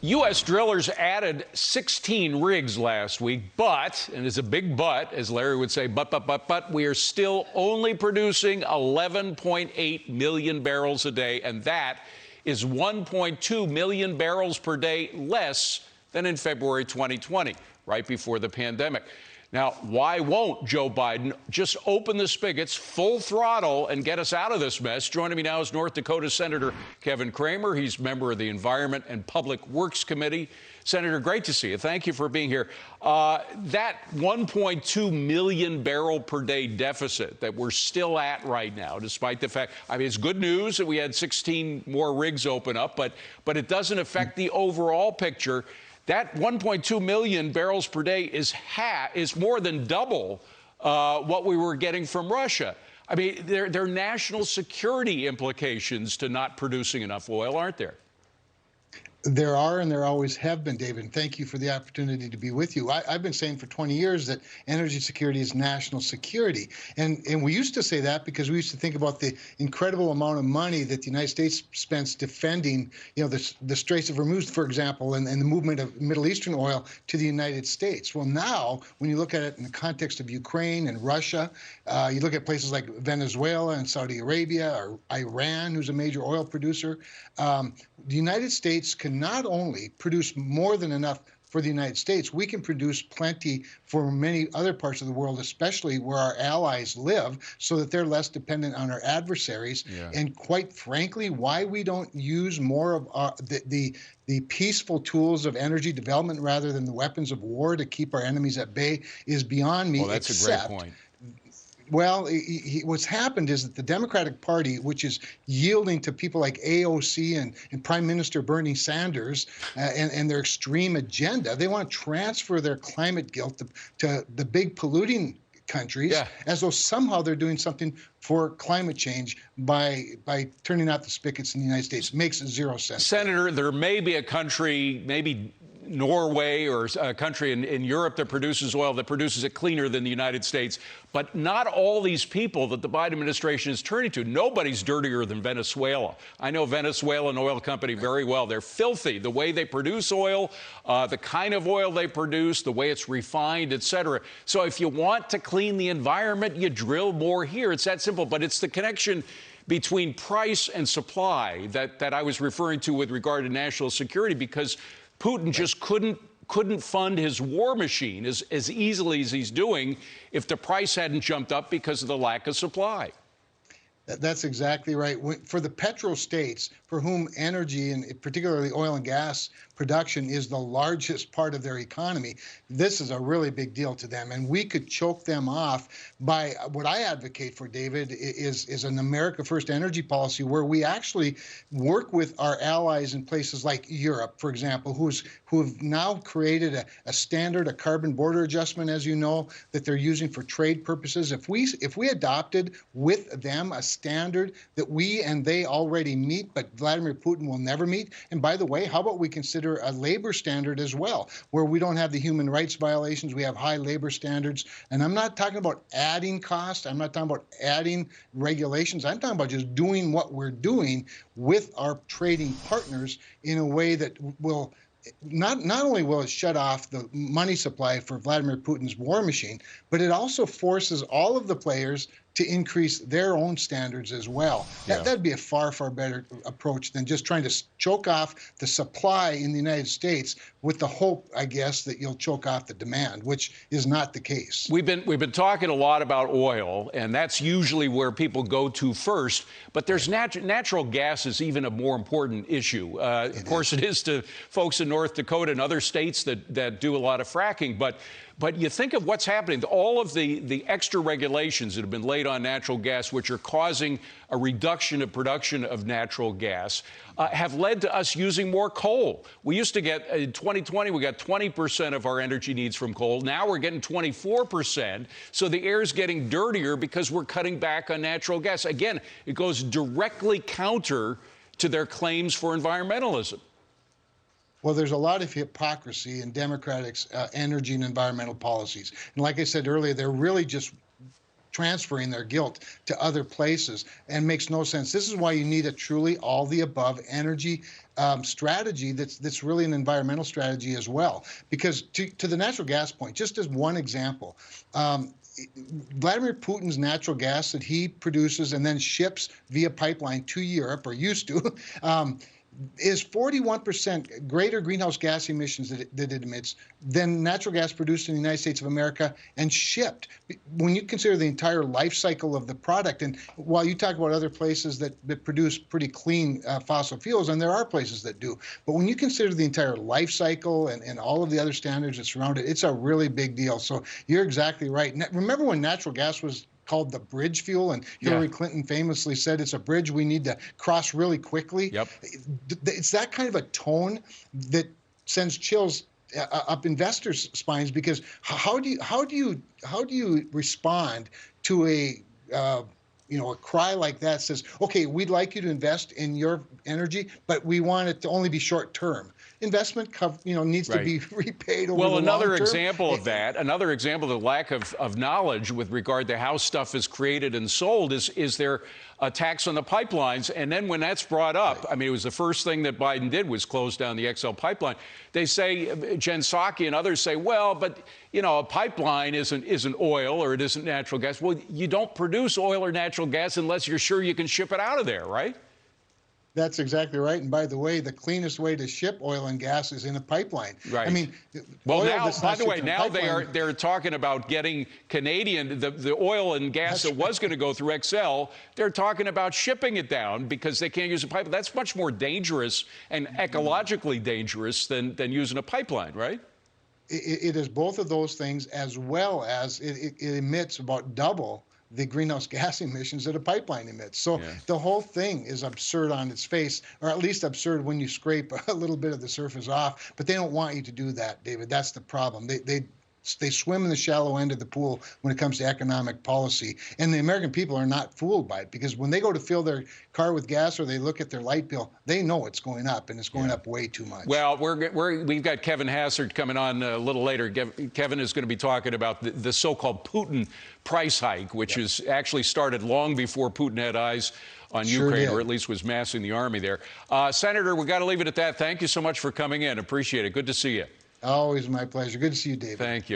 U.S. drillers added 16 rigs last week, but, and it's a big but, as Larry would say, but, we are still only producing 11.8 million barrels a day, and that is 1.2 million barrels per day less than in February 2020, right before the pandemic. Now, why won't Joe Biden just open the spigots full throttle and get us out of this mess? Joining me now is North Dakota Senator Kevin Cramer. He's member of the Environment and Public Works Committee. Senator, great to see you. Thank you for being here. That 1.2 million barrel per day deficit that we're still at right now, despite the fact, I mean, it's good news that we had 16 more rigs open up, but it doesn't affect the overall picture. That 1.2 million barrels per day is more than double what we were getting from Russia. I mean, there are national security implications to not producing enough oil, aren't there? There are, and there always have been, David. And thank you for the opportunity to be with you. I've been saying for 20 years that energy security is national security. And we used to say that because we used to think about the incredible amount of money that the United States spends defending, the Straits of Hormuz, for example, and the movement of Middle Eastern oil to the United States. Well, now, when you look at it in the context of Ukraine and Russia, you look at places like Venezuela and Saudi Arabia or Iran, who's a major oil producer, the United States can not only produce more than enough for the United States, we can produce plenty for many other parts of the world, especially where our allies live, so that they're less dependent on our adversaries. Yeah. And quite frankly, why we don't use more of the peaceful tools of energy development rather than the weapons of war to keep our enemies at bay is beyond me. Well, that's a great point. Well, what's happened is that the Democratic Party, which is yielding to people like AOC and Prime Minister Bernie Sanders and their extreme agenda, they want to transfer their climate guilt to the big polluting countries, as though somehow they're doing something for climate change by turning out the spigots in the United States. It makes zero sense. Senator, there may be a country, maybe Norway or a country in Europe that produces oil that produces it cleaner than the United States. But not all these people that the Biden administration is turning to. Nobody's dirtier than Venezuela. I know Venezuelan oil company very well. They're filthy. The way they produce oil, the kind of oil they produce, the way it's refined, et cetera. So if you want to clean the environment, you drill more here. It's that simple. But it's the connection between price and supply that I was referring to with regard to national security, because Putin just couldn't fund his war machine as easily as he's doing if the price hadn't jumped up because of the lack of supply. That's exactly right. For the petrostates, for whom energy and particularly oil and gas production is the largest part of their economy, this is a really big deal to them. And we could choke them off by what I advocate for, David, is an America First energy policy where we actually work with our allies in places like Europe, for example, who have now created a standard, a carbon border adjustment, as you know, that they're using for trade purposes. If we adopted with them a standard that we and they already meet, but Vladimir Putin will never meet. And by the way, how about we consider a labor standard as well, where we don't have the human rights violations, we have high labor standards. And I'm not talking about adding cost, I'm not talking about adding regulations, I'm talking about just doing what we're doing with our trading partners in a way that will not only will it shut off the money supply for Vladimir Putin's war machine, but it also forces all of the players to increase their own standards as well. Yeah. That'd be a far, far better approach than just trying to choke off the supply in the United States with the hope, I guess, that you'll choke off the demand, which is not the case. We've been talking a lot about oil, and that's usually where people go to first. But there's natural gas is even a more important issue. Of course, it is to folks in North Dakota and other states that do a lot of fracking. But you think of what's happening, all of the extra regulations that have been laid on natural gas, which are causing a reduction of production of natural gas, have led to us using more coal. We used to get, in 2020, we got 20% of our energy needs from coal. Now we're getting 24%. So the air is getting dirtier because we're cutting back on natural gas. Again, it goes directly counter to their claims for environmentalism. Well, there's a lot of hypocrisy in Democrats' energy and environmental policies. And like I said earlier, they're really just transferring their guilt to other places, and makes no sense. This is why you need a truly all-the-above energy strategy that's really an environmental strategy as well. Because to the natural gas point, just as one example, Vladimir Putin's natural gas that he produces and then ships via pipeline to Europe, or used to, is 41% greater greenhouse gas emissions that it emits than natural gas produced in the United States of America and shipped. When you consider the entire life cycle of the product, and while you talk about other places that produce pretty clean fossil fuels, and there are places that do, but when you consider the entire life cycle and all of the other standards that surround it, it's a really big deal. So you're exactly right. Remember when natural gas was called the bridge fuel, and Hillary Clinton famously said it's a bridge we need to cross really quickly? Yep. It's that kind of a tone that sends chills up investors' spines, because how do you respond to a cry like that? Says, okay, we'd like you to invest in your energy, but we want it to only be short term. Investment needs to be repaid over the long term. Well, another example of the lack of knowledge with regard to how stuff is created and sold is their tax on the pipelines. And then when that's brought up, I mean, it was the first thing that Biden did was close down the XL pipeline. They say, Jen Psaki and others say, well, but, a pipeline isn't oil, or it isn't natural gas. Well, you don't produce oil or natural gas unless you're sure you can ship it out of there, right? That's exactly right. And by the way, the cleanest way to ship oil and gas is in a pipeline. Right. I mean, well, now, by the way, now they're talking about getting Canadian, the oil and gas that was going to go through XL, they're talking about shipping it down because they can't use a pipeline. That's much more dangerous and ecologically dangerous than using a pipeline, right? It is both of those things, as well as it emits about double the greenhouse gas emissions that a pipeline emits. So the whole thing is absurd on its face, or at least absurd when you scrape a little bit of the surface off. But they don't want you to do that, David. That's the problem. They swim in the shallow end of the pool when it comes to economic policy. And the American people are not fooled by it, because when they go to fill their car with gas or they look at their light bill, they know it's going up, and it's going up way too much. Well, we've got Kevin Hassard coming on a little later. Kevin is going to be talking about the so-called Putin price hike, which is actually started long before Putin had eyes on Ukraine, or at least was massing the army there. Senator, we've got to leave it at that. Thank you so much for coming in. Appreciate it. Good to see you. Always my pleasure. Good to see you, David. Thank you.